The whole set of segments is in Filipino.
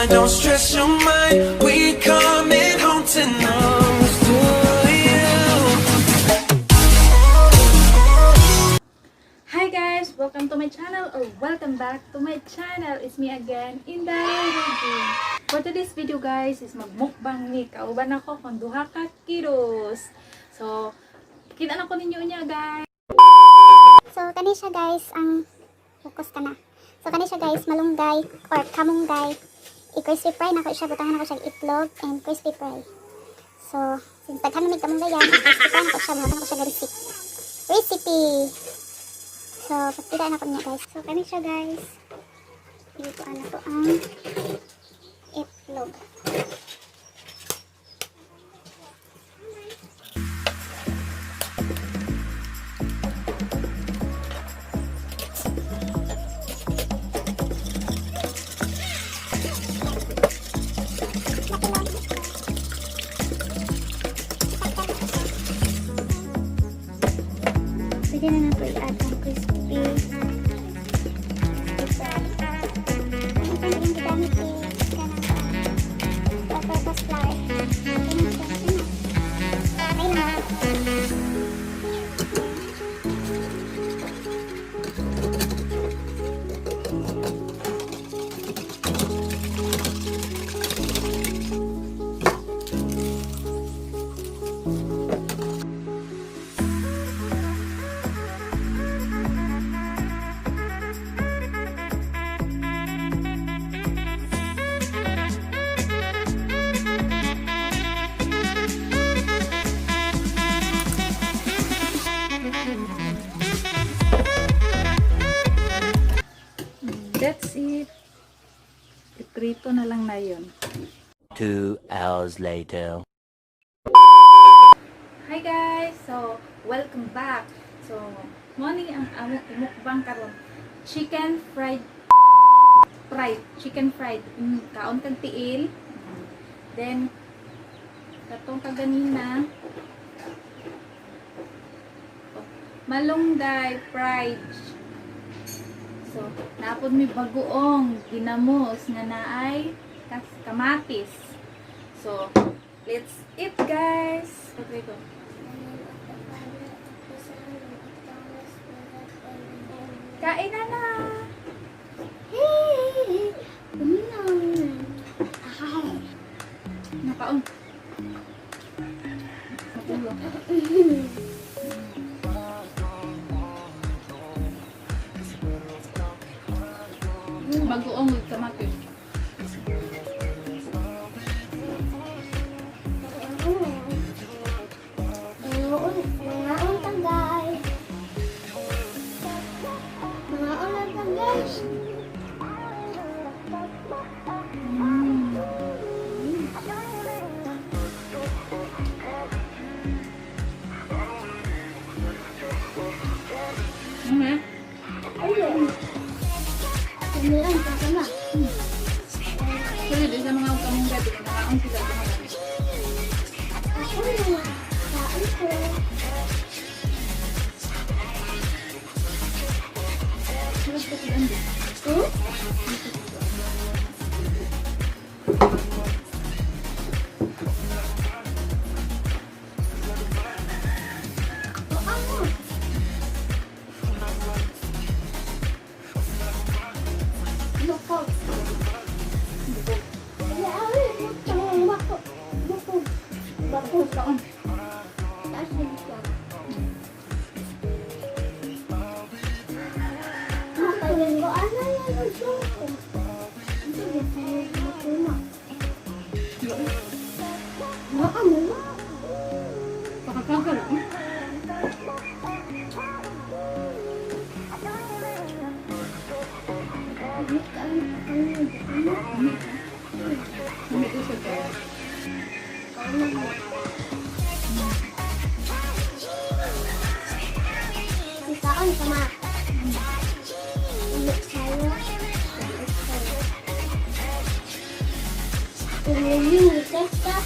mind, don't stress your mind. We coming home tonight to you. Hi guys! Welcome to my channel or welcome back to my channel. It's me again, Indayrogen. For today's video guys is magmukbang ni kauban ako kung duha ka kilos. So, kita na ko ninyo niya guys. So, kani siya guys, ang focus ka na. So, kani siya guys, malunggay or kamunggay. I-crispy fry na ko siya, butangan ako siya itlog and crispy fry. So, since daghan may kamunggay yan, crispy fry na ko siya, butangan ko siya recipe. So, pagkita na ko niya guys. So, kani siya guys. Dito na to ang itlog. Pwede na nato i-add ang crispy fry. Ito yung ginamit all-purpose flour. Okay na. That's it. Iprito na lang na yun. 2 hours later. Hi guys! So, welcome back. So, morning ang among imukbang karon. Chicken fried. Chicken fried. Kaon kag tiil. Then, katong kaganina. Malunggay fried. So, napod mi bagoong ginamos nga naay kamatis. So, let's eat guys. Okay go. Kain na na. Hey! Nakaon. Matulog. Bagoong with kamatis. Sorry, di sa mga kamong gabi, nakaon sila sa mga gabi. Kaon. Pakakagal. Kaon sama. Ini testa.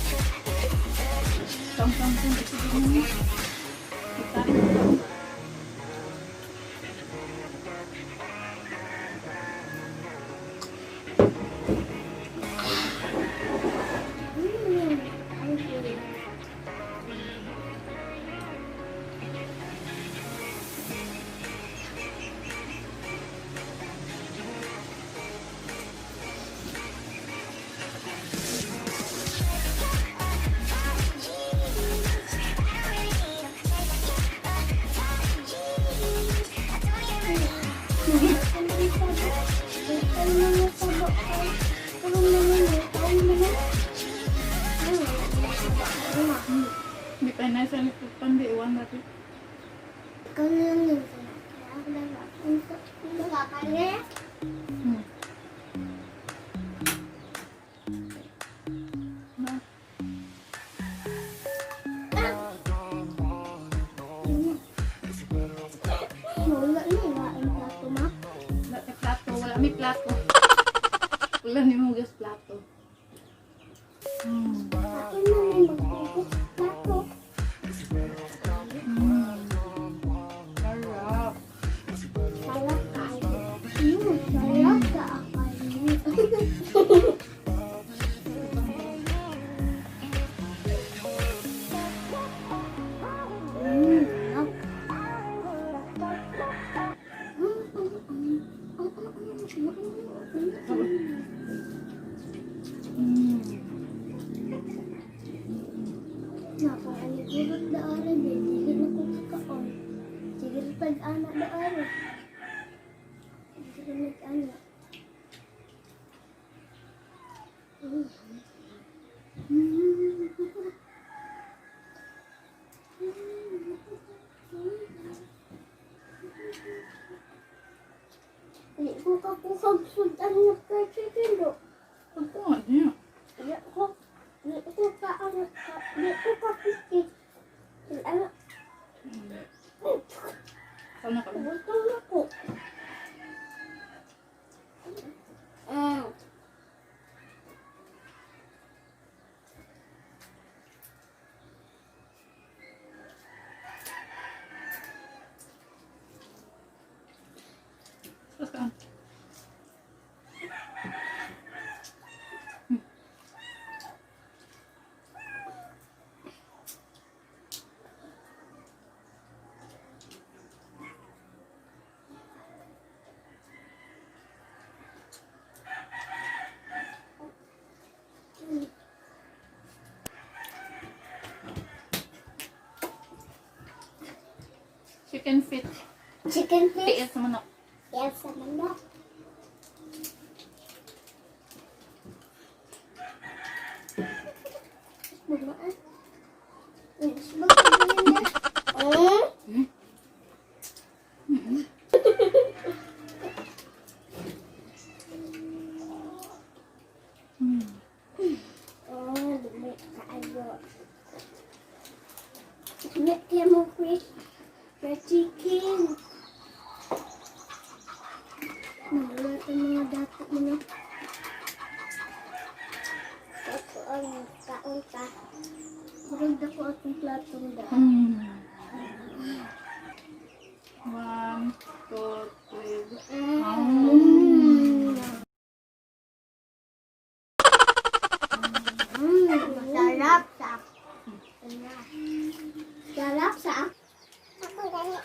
Tong. Kita. Hindi pa na sa likod pandi, iwan natin. Na. Wala may plato, wala may plato. Wala ni mo gas plato. Sarap. Ako nga niya. Sana ka lang. Tapos ka. Chicken feet. Chicken fish? Tiis sa manok. Yes, sa manok. Bumaan. Sabag ka din na. Oh? Oh, dumi kaayo. Dumi kaya mo, Chris. Chicken. Wala ito mga dapat mo na. Ito ang kaon ka. Maganda ko atong platong daan. 1, 2, 3. Sarap sa. Sarap sa. Ako ganyan.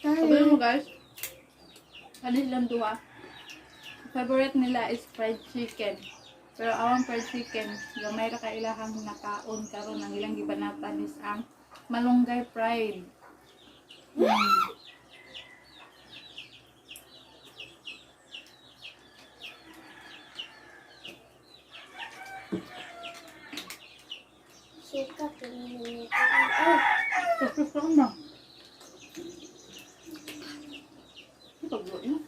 Sabi mo guys, kanin lang duwa. Favorite nila is fried chicken. Pero awang fried chicken, gamay ra ka ilahang nakaon karon ang ilang gibanatan is ang malunggay fried. Suka pinili. Tapos na. Pagbuo yun.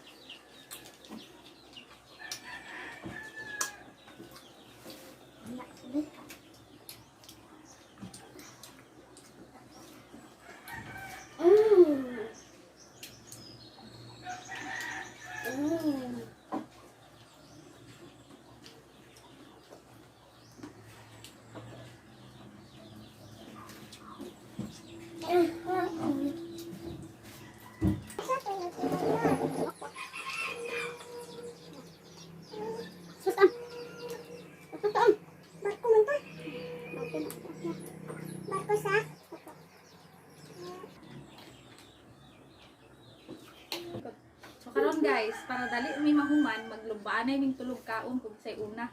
guys, para dali may mahuman, maglubaan na yung tulog kaon kung say una.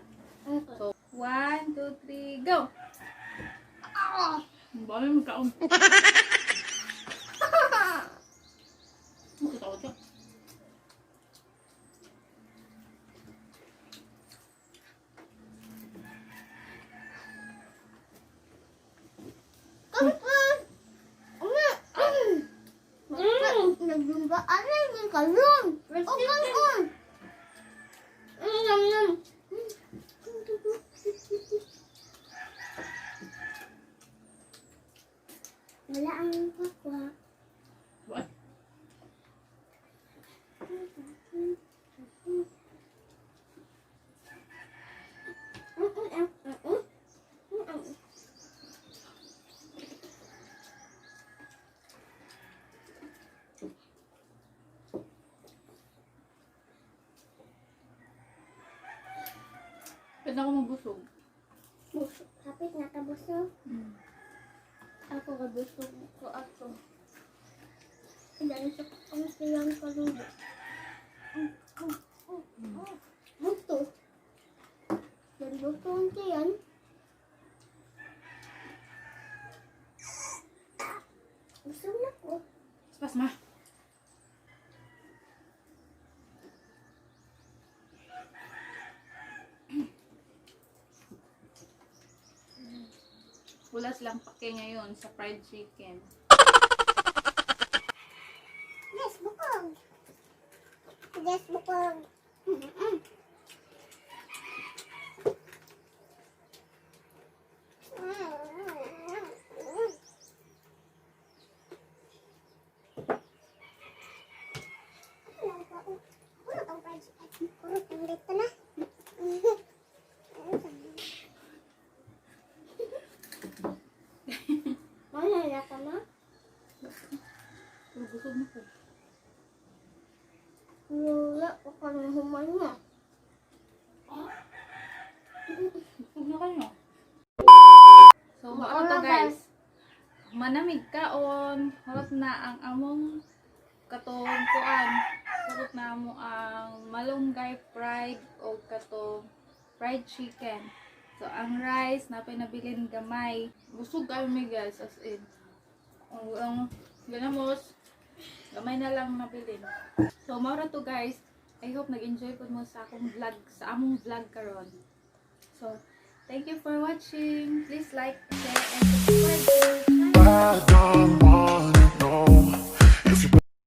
So, 1, 2, 3, go! Bala yung kaon. Takot siya. Naglumba ano yung kalong? O kalong! Wala ang pakwa. What? Pwede ako mabusog. Busog. Kapit na kabusog. Ako kabusog ko ako. Dahil sa ang silang kalubo. Buto. Dari buto ang tiyan. Busog na ko. Pas ma. Wala silang pake ngayon sa fried chicken. Yes, bukog. Yes, bukog. Malala ka na? Pero busog na ko. Wala ko pa na human mo. Busog na kayo. So, ano to guys? Manamig kaon. Harap na ang among katong kuan. Harap na mo ang malunggay fried o katong fried chicken. So, ang rice na pinabilin gamay. Busog kayo may guys, as in. Ang ganamos, gamay na lang nabilin. So, maura to guys. I hope nag-enjoy po mo sa akong vlog, sa among vlog karon. So, thank you for watching. Please like, share, and subscribe to our channel. I don't want